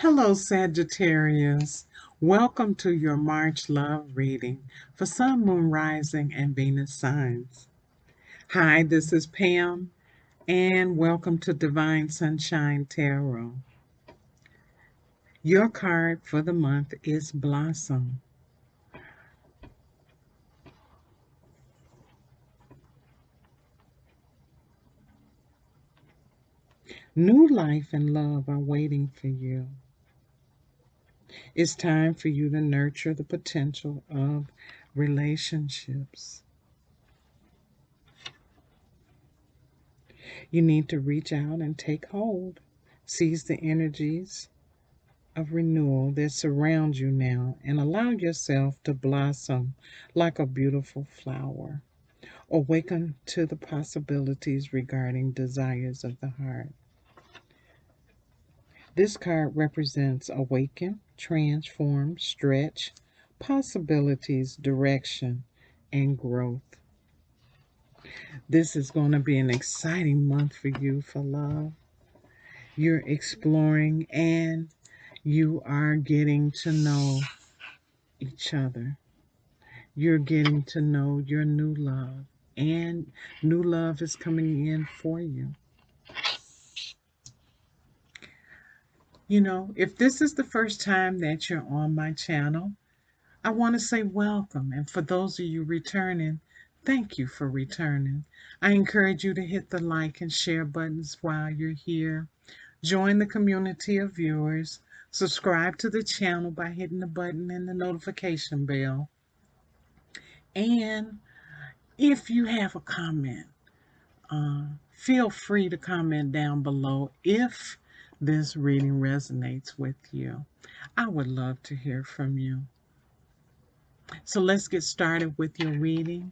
Hello, Sagittarius. Welcome to your March love reading for Sun, Moon, Rising, and Venus signs. Hi, this is Pam, and welcome to Devine Sunshine Tarot. Your card for the month is Blossom. New life and love are waiting for you. It's time for you to nurture the potential of relationships. You need to reach out and take hold. Seize the energies of renewal that surround you now and allow yourself to blossom like a beautiful flower. Awaken to the possibilities regarding desires of the heart. This card represents awaken, transform, stretch, possibilities, direction, and growth. This is going to be an exciting month for you for love. You're exploring and you are getting to know each other. You're getting to know your new love, and new love is coming in for you. You know, if this is the first time that you're on my channel, I want to say welcome. And for those of you returning, thank you for returning. I encourage you to hit the like and share buttons while you're here. Join the community of viewers. Subscribe to the channel by hitting the button and the notification bell. And if you have a comment, feel free to comment down below if this reading resonates with you. I would love to hear from you. So let's get started with your reading.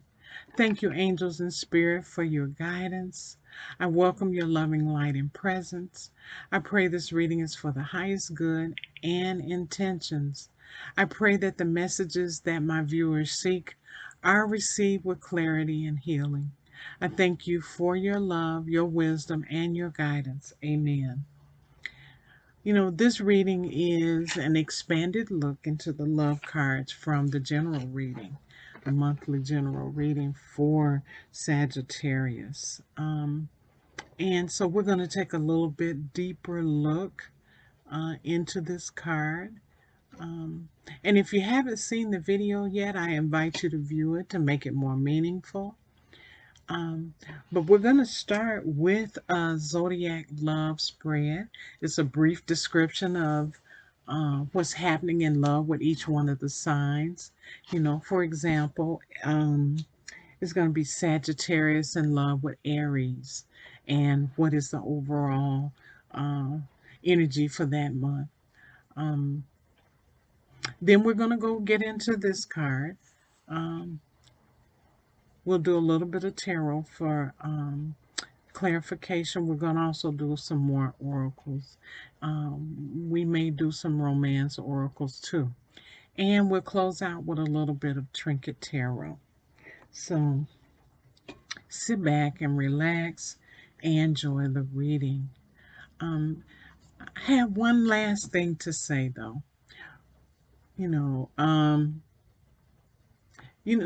Thank you, angels and spirit, for your guidance. I welcome your loving light and presence. I pray this reading is for the highest good and intentions. I pray that the messages that my viewers seek are received with clarity and healing. I thank you for your love, your wisdom, and your guidance. Amen. You know, this reading is an expanded look into the love cards from the general reading, the monthly general reading for Sagittarius. And so we're going to take a little bit deeper look into this card. And if you haven't seen the video yet, I invite you to view it to make it more meaningful. But we're going to start with a Zodiac love spread. It's a brief description of what's happening in love with each one of the signs. You know, for example, it's going to be Sagittarius in love with Aries. And what is the overall energy for that month? Then we're going to go get into this card. We'll do a little bit of tarot for clarification. We're going to also do some more oracles. We may do some romance oracles too. And we'll close out with a little bit of trinket tarot. So sit back and relax and enjoy the reading. I have one last thing to say though.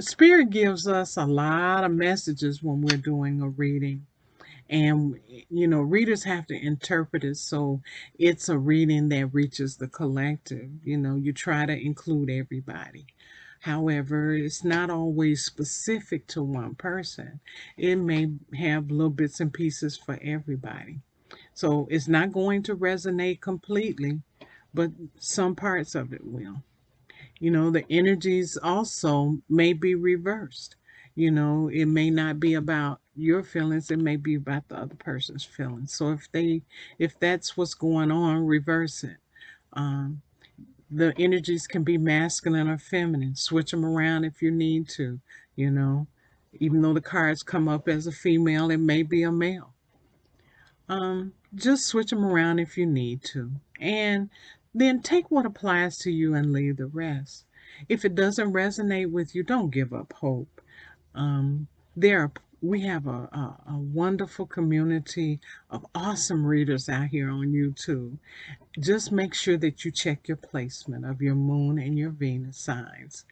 Spirit gives us a lot of messages when we're doing a reading. And, readers have to interpret it so it's a reading that reaches the collective. You try to include everybody. However, it's not always specific to one person. It may have little bits and pieces for everybody. So it's not going to resonate completely, but some parts of it will. The energies also may be reversed. It may not be about your feelings, it may be about the other person's feelings. So if that's what's going on, reverse it. The energies can be masculine or feminine. Switch them around if you need to. Even though the cards come up as a female, it may be a male. Just switch them around if you need to. And then take what applies to you and leave the rest. If it doesn't resonate with you, don't give up hope. We have a wonderful community of awesome readers out here on YouTube. just make sure that you check your placement of your moon and your Venus signs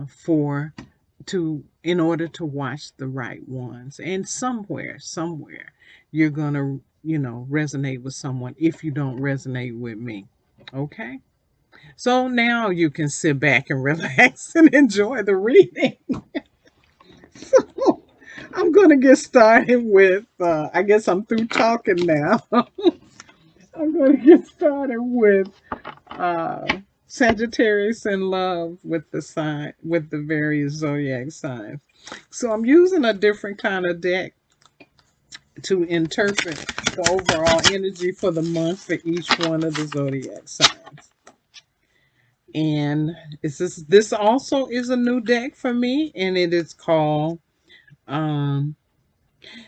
for in order to watch the right ones. And somewhere you're gonna, resonate with someone if you don't resonate with me. Okay? So now you can sit back and relax and enjoy the reading. So I'm gonna get started with I guess I'm through talking now. I'm gonna get started with Sagittarius in love with the various zodiac signs. So I'm using a different kind of deck to interpret the overall energy for the month for each one of the zodiac signs. And this also is a new deck for me, and it is called um,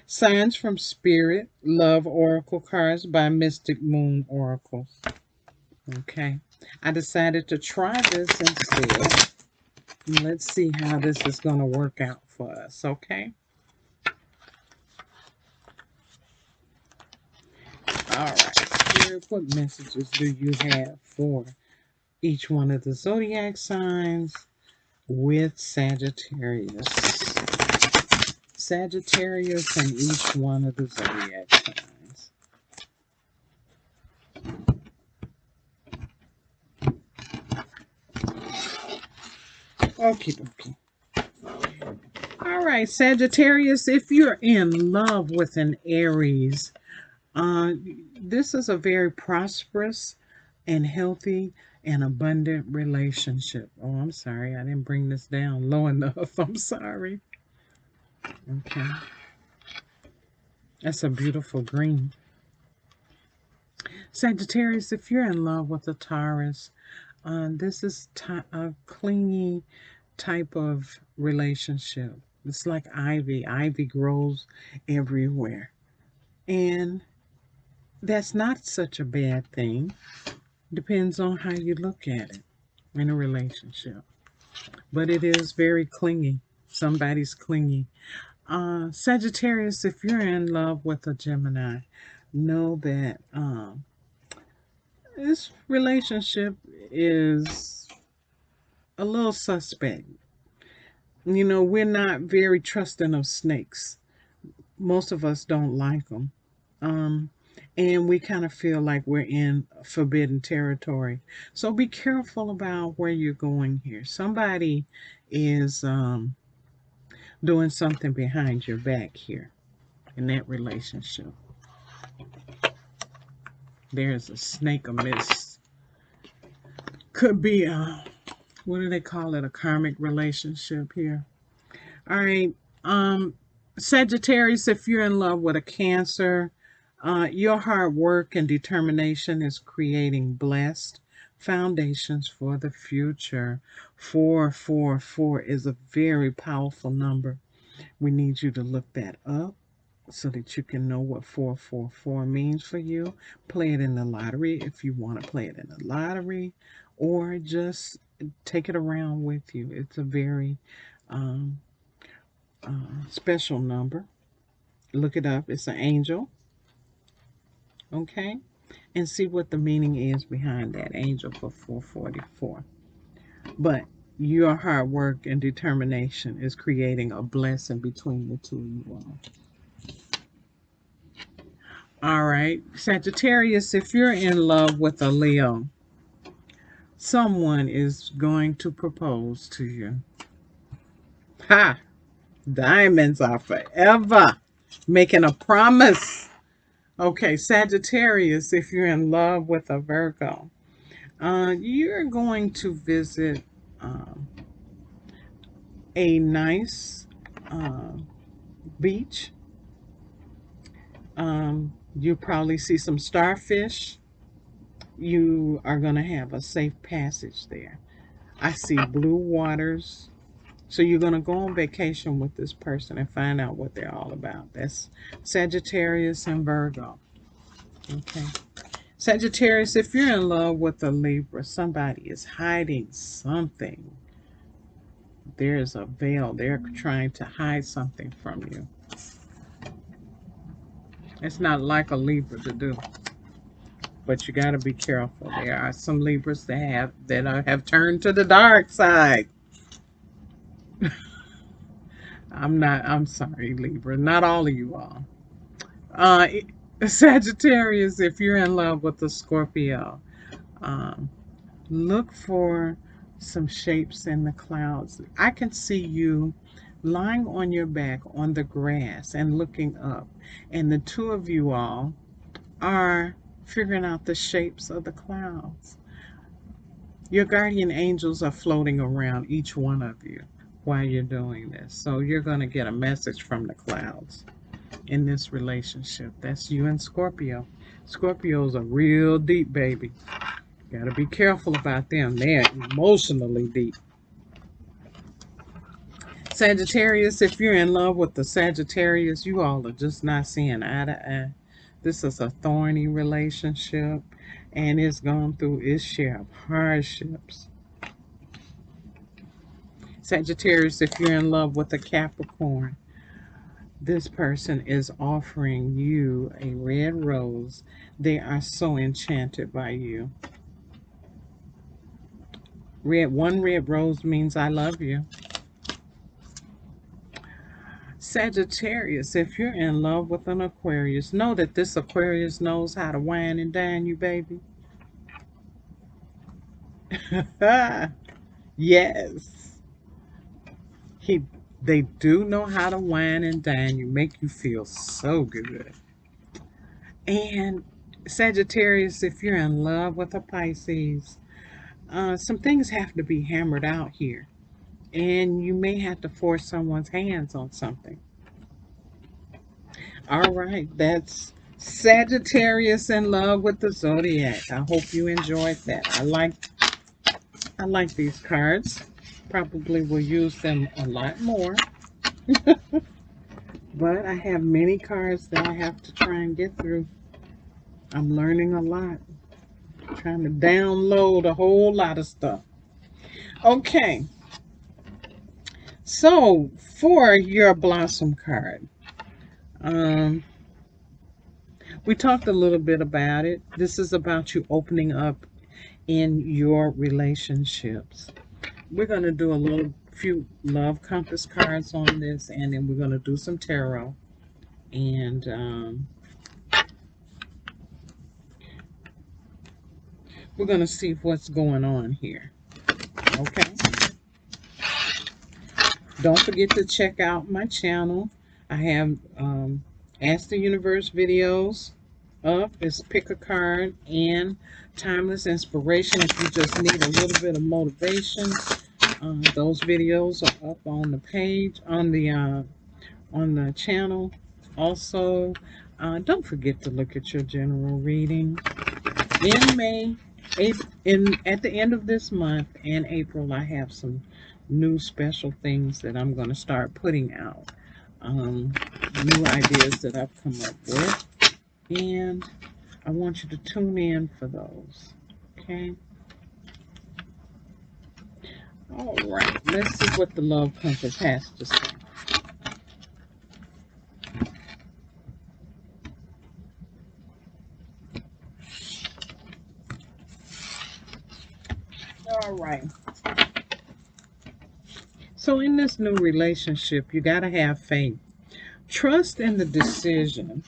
Signs from Spirit Love Oracle Cards by Mystic Moon Oracle. Okay. I decided to try this instead. Let's see how this is going to work out for us, okay? All right. Spirit, what messages do you have for each one of the zodiac signs with Sagittarius? Sagittarius and each one of the zodiac signs. Okay. All right, Sagittarius, if you're in love with an Aries, this is a very prosperous and healthy and abundant relationship. Oh, I'm sorry. I didn't bring this down low enough. I'm sorry. Okay. That's a beautiful green. Sagittarius, if you're in love with a Taurus, this is a clingy type of relationship. It's like ivy. Ivy grows everywhere. And that's not such a bad thing. Depends on how you look at it in a relationship. But it is very clingy. Somebody's clingy. Sagittarius, if you're in love with a Gemini, know that this relationship is a little suspect. We're not very trusting of snakes. Most of us don't like them. Um, and we kind of feel like we're in forbidden territory. So be careful about where you're going here. Somebody is doing something behind your back here in that relationship. There's a snake amiss. Could be what do they call it? A karmic relationship here. All right. Sagittarius, if you're in love with a Cancer, your hard work and determination is creating blessed foundations for the future. 444 is a very powerful number. We need you to look that up so that you can know what 444 means for you. Play it in the lottery if you want to play it in the lottery, or just take it around with you. It's a very um, special number. Look it up. It's an angel. Okay? And see what the meaning is behind that angel for 444. But your hard work and determination is creating a blessing between the two of you all. All right, Sagittarius, if you're in love with a Leo, someone is going to propose to you. Ha! Diamonds are forever. Making a promise. Okay, Sagittarius, if you're in love with a Virgo, you're going to visit um, a nice beach. You probably see some starfish. You are going to have a safe passage there. I see blue waters. So you're going to go on vacation with this person and find out what they're all about. That's Sagittarius and Virgo. Okay. Sagittarius, if you're in love with a Libra, somebody is hiding something. There's a veil. They're trying to hide something from you. It's not like a Libra to do. But you got to be careful. There are some Libras that have turned to the dark side. I'm sorry, Libra. Not all of you all. Uh, Sagittarius, if you're in love with a Scorpio, um, look for some shapes in the clouds. I can see you lying on your back on the grass and looking up, and the two of you all are figuring out the shapes of the clouds. Your guardian angels are floating around each one of you while you're doing this. So you're going to get a message from the clouds in this relationship. That's you and Scorpio. Scorpios are real deep, baby. Got to be careful about them. They're emotionally deep. Sagittarius, if you're in love with the Sagittarius, you all are just not seeing eye to eye. This is a thorny relationship, and it's gone through its share of hardships. Sagittarius, if you're in love with a Capricorn, this person is offering you a red rose. They are so enchanted by you. One red rose means I love you. Sagittarius, if you're in love with an Aquarius, know that this Aquarius knows how to wine and dine you, baby. Yes. He, they do know how to wine and dine you, make you feel so good. And Sagittarius, if you're in love with a Pisces, some things have to be hammered out here. And you may have to force someone's hands on something. All right, that's Sagittarius in love with the Zodiac. I hope you enjoyed that. I like these cards. Probably will use them a lot more. But I have many cards that I have to try and get through. I'm learning a lot. Trying to download a whole lot of stuff. Okay. So for your Blossom card, we talked a little bit about it. This is about you opening up in your relationships. We're going to do a few love compass cards on this, and then we're going to do some tarot. And we're going to see what's going on here. Okay. Don't forget to check out my channel. I have Ask the Universe videos up. It's pick a card and timeless inspiration. If you just need a little bit of motivation, those videos are up on the page on the channel. Also, don't forget to look at your general reading in May. At the end of this month and April, I have some new special things that I'm going to start putting out. New ideas that I've come up with, and I want you to tune in for those. Okay. All right. Let's see what the love compass has to say. All right. So in this new relationship, you got to have faith. Trust in the decision.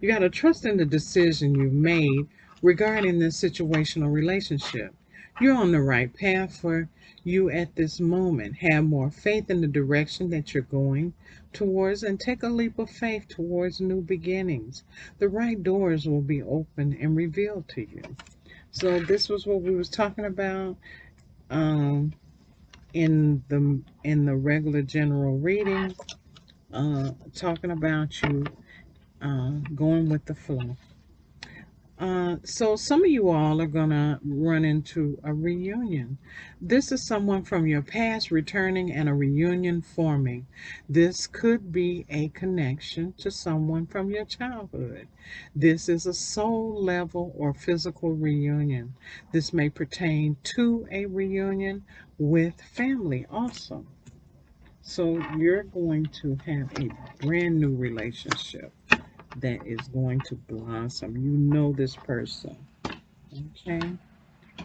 You got to trust in the decision you've made regarding this situational relationship. You're on the right path for you at this moment. Have more faith in the direction that you're going towards and take a leap of faith towards new beginnings. The right doors will be opened and revealed to you. So this was what we was talking about in the regular general reading, talking about you going with the flow. So some of you all are going to run into a reunion. This is someone from your past returning and a reunion forming. This could be a connection to someone from your childhood. This is a soul level or physical reunion. This may pertain to a reunion with family also. So you're going to have a brand new relationship that is going to blossom. You know this person. Okay.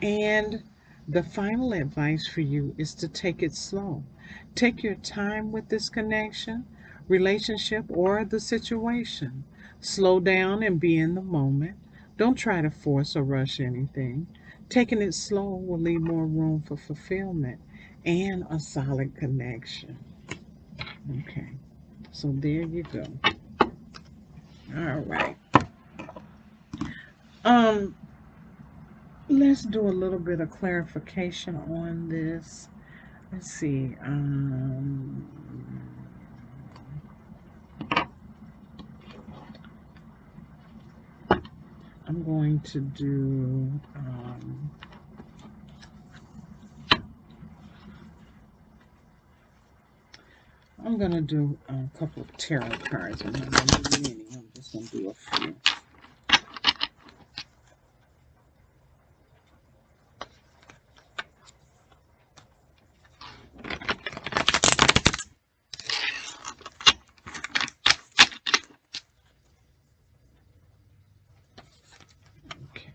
And the final advice for you is to take it slow. Take your time with this connection, relationship, or the situation. Slow down and be in the moment. Don't try to force or rush anything. Taking it slow will leave more room for fulfillment and a solid connection. Okay, so there you go. All right. Um, let's do a little bit of clarification on this. Let's see. I'm going to do. I'm going to do a couple of tarot cards. I'm not going to do many. I'm just going to do a few. Okay.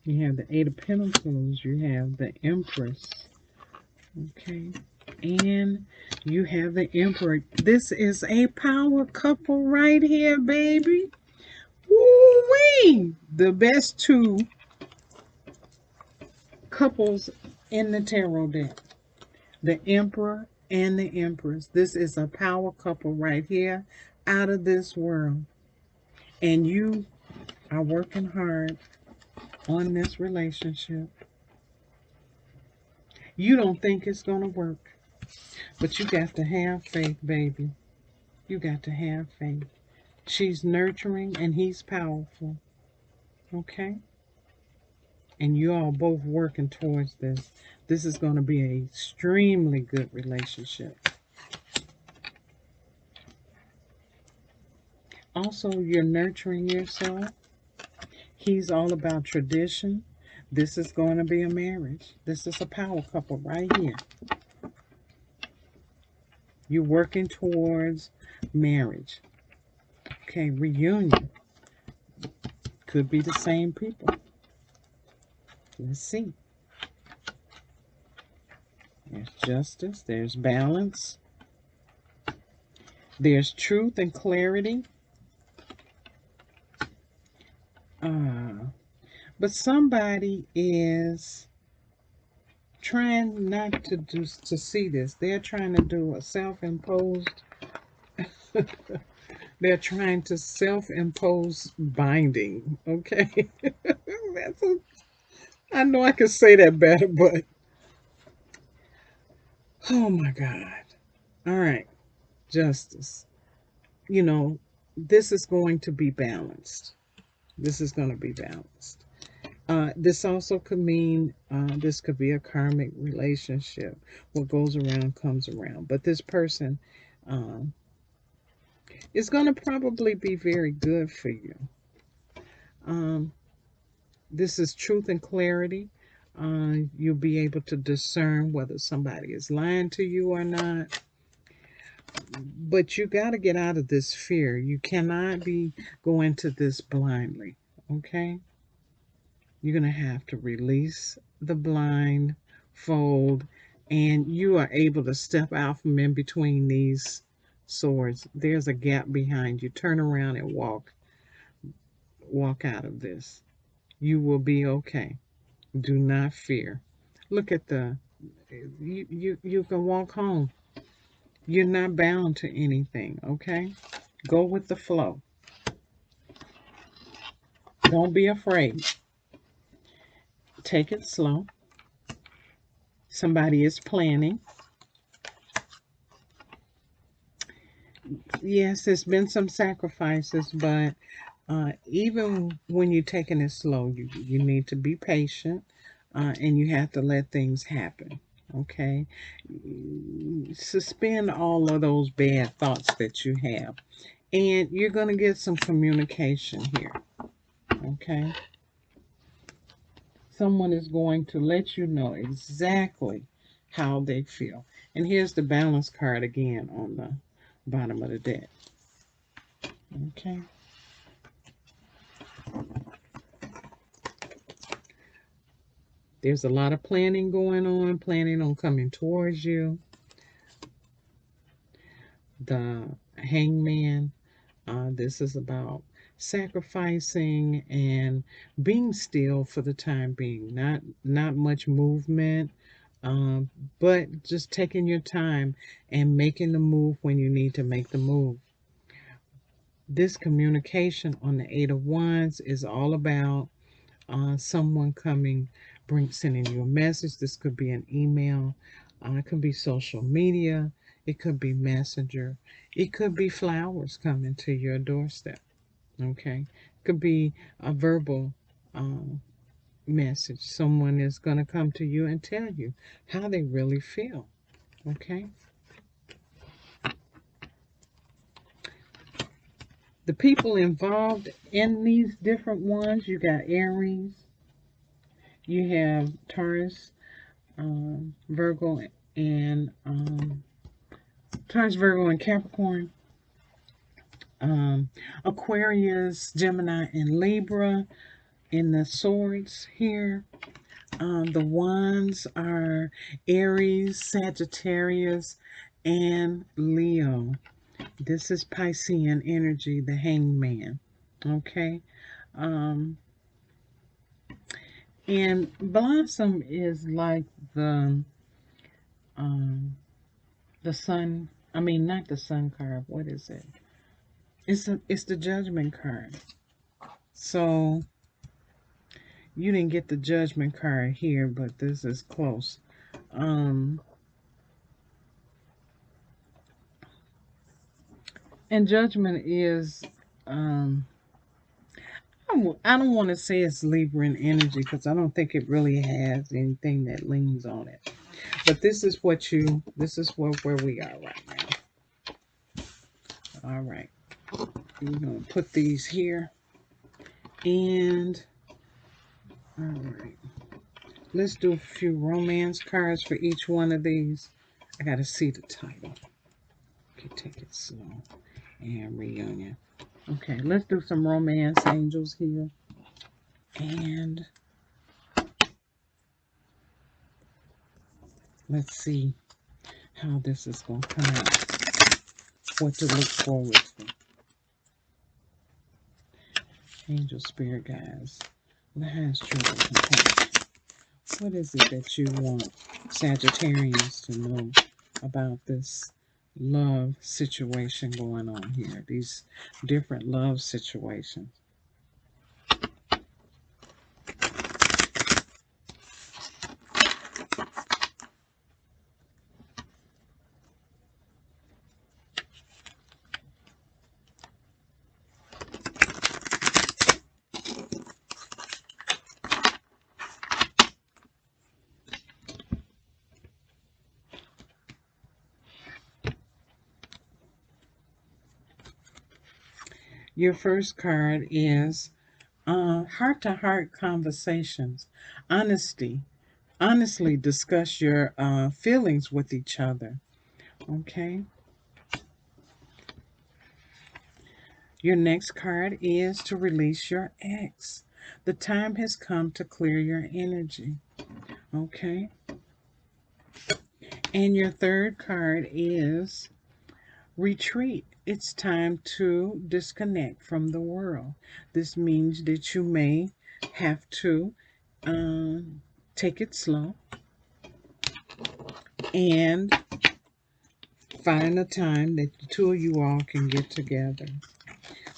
You have the Eight of Pentacles. You have the Empress. Okay. And you have the Emperor. This is a power couple right here, baby. Woo-wee! The best two couples in the tarot deck. The Emperor and the Empress. This is a power couple right here, out of this world. And you are working hard on this relationship. You don't think it's going to work, but you got to have faith, baby. You got to have faith. She's nurturing and he's powerful. Okay? And you all both working towards this. This is going to be an extremely good relationship. Also, you're nurturing yourself. He's all about tradition. This is going to be a marriage. This is a power couple right here. You're working towards marriage. Okay, reunion. Could be the same people. Let's see. There's justice. There's balance. There's truth and clarity. But somebody is trying not to see this. They're trying to do a self-imposed. They're trying to self-impose binding. Okay, I know I could say that better, but oh my God! All right, justice. You know, this is going to be balanced. This is going to be balanced. This also could mean this could be a karmic relationship. What goes around comes around. But this person is going to probably be very good for you. This is truth and clarity. You'll be able to discern whether somebody is lying to you or not. But you got to get out of this fear. You cannot be going to this blindly. Okay? You're going to have to release the blindfold, and you are able to step out from in between these swords. There's a gap behind you. Turn around and walk out of this. You will be okay. Do not fear. Look at the you can walk home. You're not bound to anything, okay? Go with the flow. Don't be afraid. Take it slow. Somebody is planning. Yes, there's been some sacrifices, but even when you're taking it slow, you need to be patient. and you have to let things happen. Okay, suspend all of those bad thoughts that you have, and you're going to get some communication here. Okay, someone is going to let you know exactly how they feel. And here's the balance card again on the bottom of the deck. Okay. There's a lot of planning going on, planning on coming towards you. The hangman, this is about sacrificing and being still for the time being. Not much movement, um, but just taking your time and making the move when you need to make the move. This communication on the Eight of Wands is all about someone sending you a message. This could be an email, it could be social media, it could be messenger, it could be flowers coming to your doorstep. Okay, it could be a verbal message. Someone is going to come to you and tell you how they really feel. Okay, the people involved in these different ones, you got Aries, you have Taurus, Virgo, and Taurus, Virgo, and Capricorn, um, Aquarius, Gemini, and Libra in the swords here. The wands are Aries, Sagittarius, and Leo. This is Piscean energy, the hangman. Okay. Um, and Blossom is like um, the sun. I mean, not the sun card. What is it? It's the judgment card. So you didn't get the judgment card here, but this is close. Um, and judgment is, um, I don't want to say it's Libran energy because I don't think it really has anything that leans on it. But this is where we are right now. All right. We're going to put these here. And, all right. Let's do a few romance cards for each one of these. I got to see the title. Okay, take it slow. And reunion. Okay, let's do some romance angels here. And let's see how this is going to come out. What to look forward to. Angel spirit guides. The highest truth and compassion. What is it that you want Sagittarians to know about this love situation going on here? These different love situations. Your first card is heart-to-heart conversations. Honesty. Honestly discuss your feelings with each other. Okay. Your next card is to release your ex. The time has come to clear your energy. Okay. And your third card is retreat. It's time to disconnect from the world. This means that you may have to take it slow and find a time that the two of you all can get together.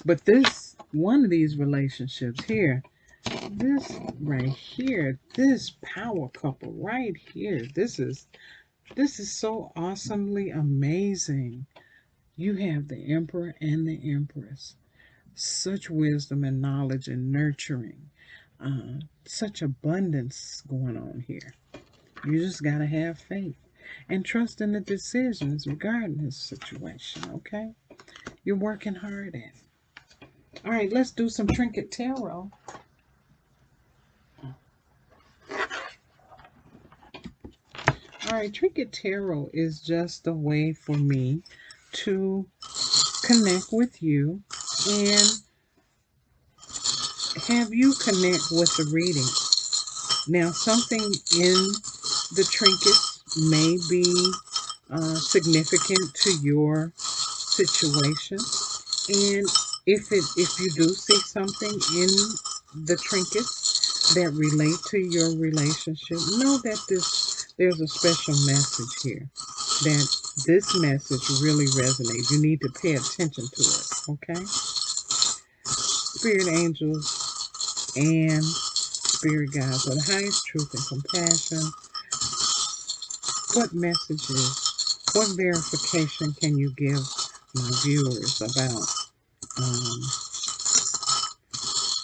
But this one of these relationships here, this right here, this power couple right here, this is so awesomely amazing. You have the Emperor and the Empress. Such wisdom and knowledge and nurturing. such abundance going on here. You just got to have faith and trust in the decisions regarding this situation, okay? You're working hard at it. All right, let's do some Trinket Tarot. All right, Trinket Tarot is just a way for me to connect with you and have you connect with the reading. Now, something in the trinkets may be significant to your situation, and if you do see something in the trinkets that relate to your relationship, know that there's a special message here, that this message really resonates. You need to pay attention to it, okay? Spirit angels and spirit guides are the highest truth and compassion. What messages, what verification can you give my viewers about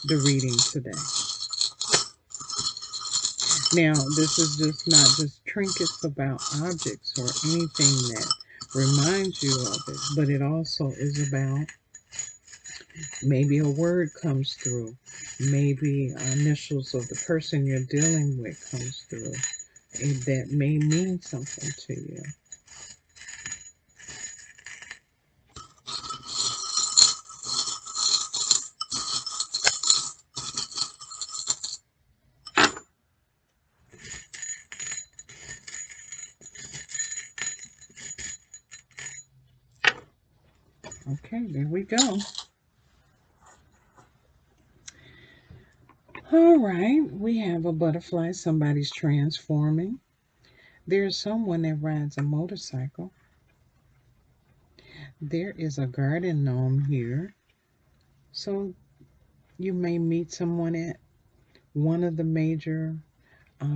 the reading today? Now, this is just not just trinkets about objects or anything that reminds you of it, but it also is about maybe a word comes through, maybe initials of the person you're dealing with comes through, and that may mean something to you. Okay, there we go. All right, we have a butterfly. Somebody's transforming. There's someone that rides a motorcycle. There is a garden gnome here. So you may meet someone at one of the major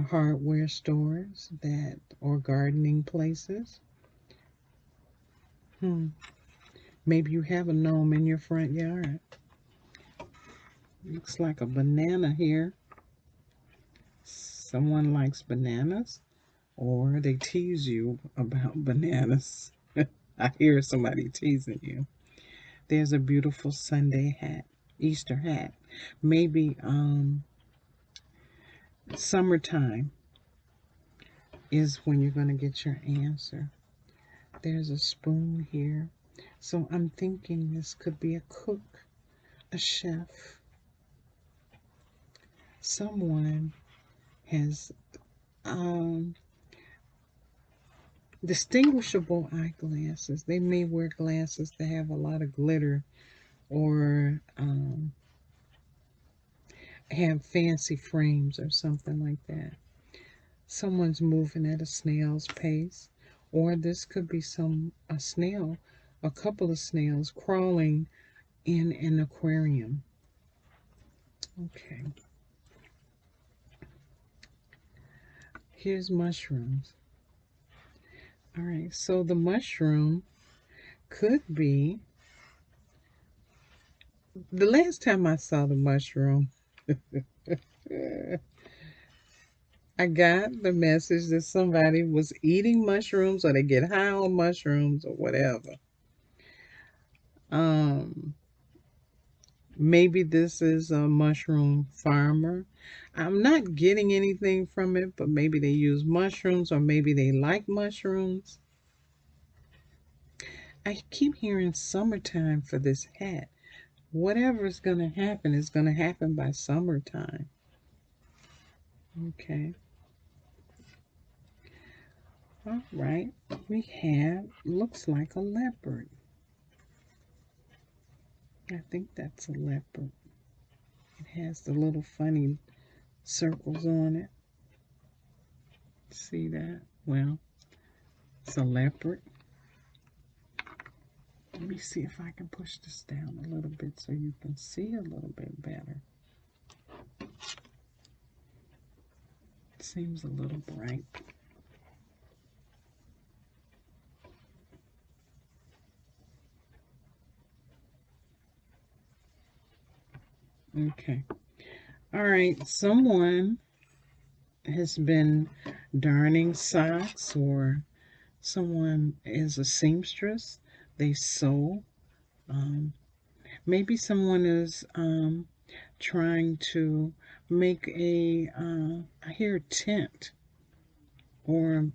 hardware stores that or gardening places. Maybe you have a gnome in your front yard. Looks like a banana here. Someone likes bananas, or they tease you about bananas. I hear somebody teasing you. There's a beautiful Sunday hat, Easter hat. Maybe summertime is when you're going to get your answer. There's a spoon here. So I'm thinking this could be a cook, a chef. Someone has distinguishable eyeglasses. They may wear glasses that have a lot of glitter or have fancy frames or something like that. Someone's moving at a snail's pace, or this could be a snail, a couple of snails crawling in an aquarium. Okay. Here's mushrooms. All right, so the mushroom could be, the last time I saw the mushroom, I got the message that somebody was eating mushrooms or they get high on mushrooms or whatever. Maybe this is a mushroom farmer. I'm not getting anything from it, but maybe they use mushrooms or maybe they like mushrooms. I keep hearing summertime for this hat. Whatever is going to happen is going to happen by summertime. Okay. All right. We have, looks like a leopard. I think that's a leopard. It has the little funny circles on it. See that? Well, it's a leopard. Let me see if I can push this down a little bit so you can see a little bit better. It seems a little bright. Okay. All right, someone has been darning socks, or someone is a seamstress. They sew. Um, Maybe someone is trying to make I hear tent, or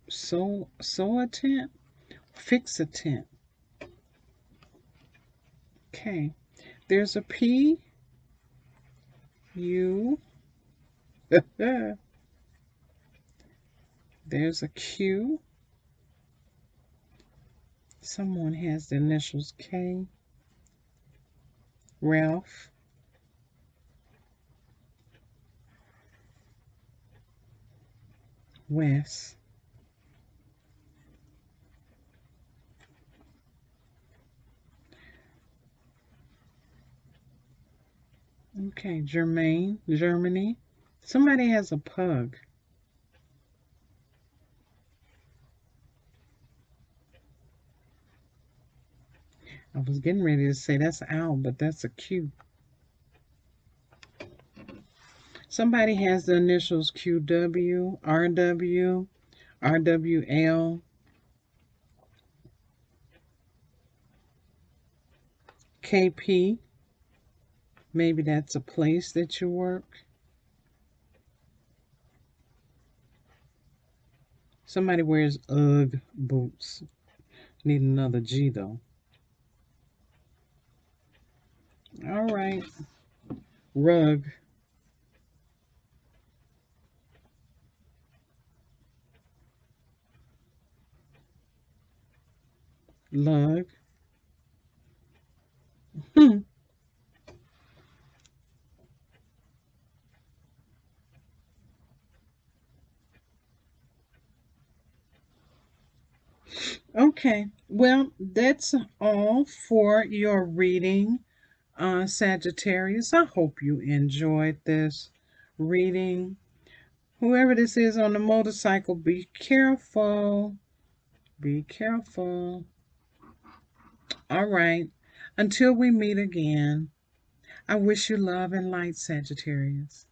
sew a tent, fix a tent. Okay, there's a P, U, there's a Q. Someone has the initials K, Ralph, Wes. Okay, Germaine, Germany. Somebody has a pug. I was getting ready to say that's owl, but that's a Q. Somebody has the initials QW, RW, RWL, KP. Maybe that's a place that you work. Somebody wears UGG boots. Need another G though. All right. Rug. Lug. Okay. Well, that's all for your reading, Sagittarius. I hope you enjoyed this reading. Whoever this is on the motorcycle, be careful. Be careful. All right. Until we meet again, I wish you love and light, Sagittarius.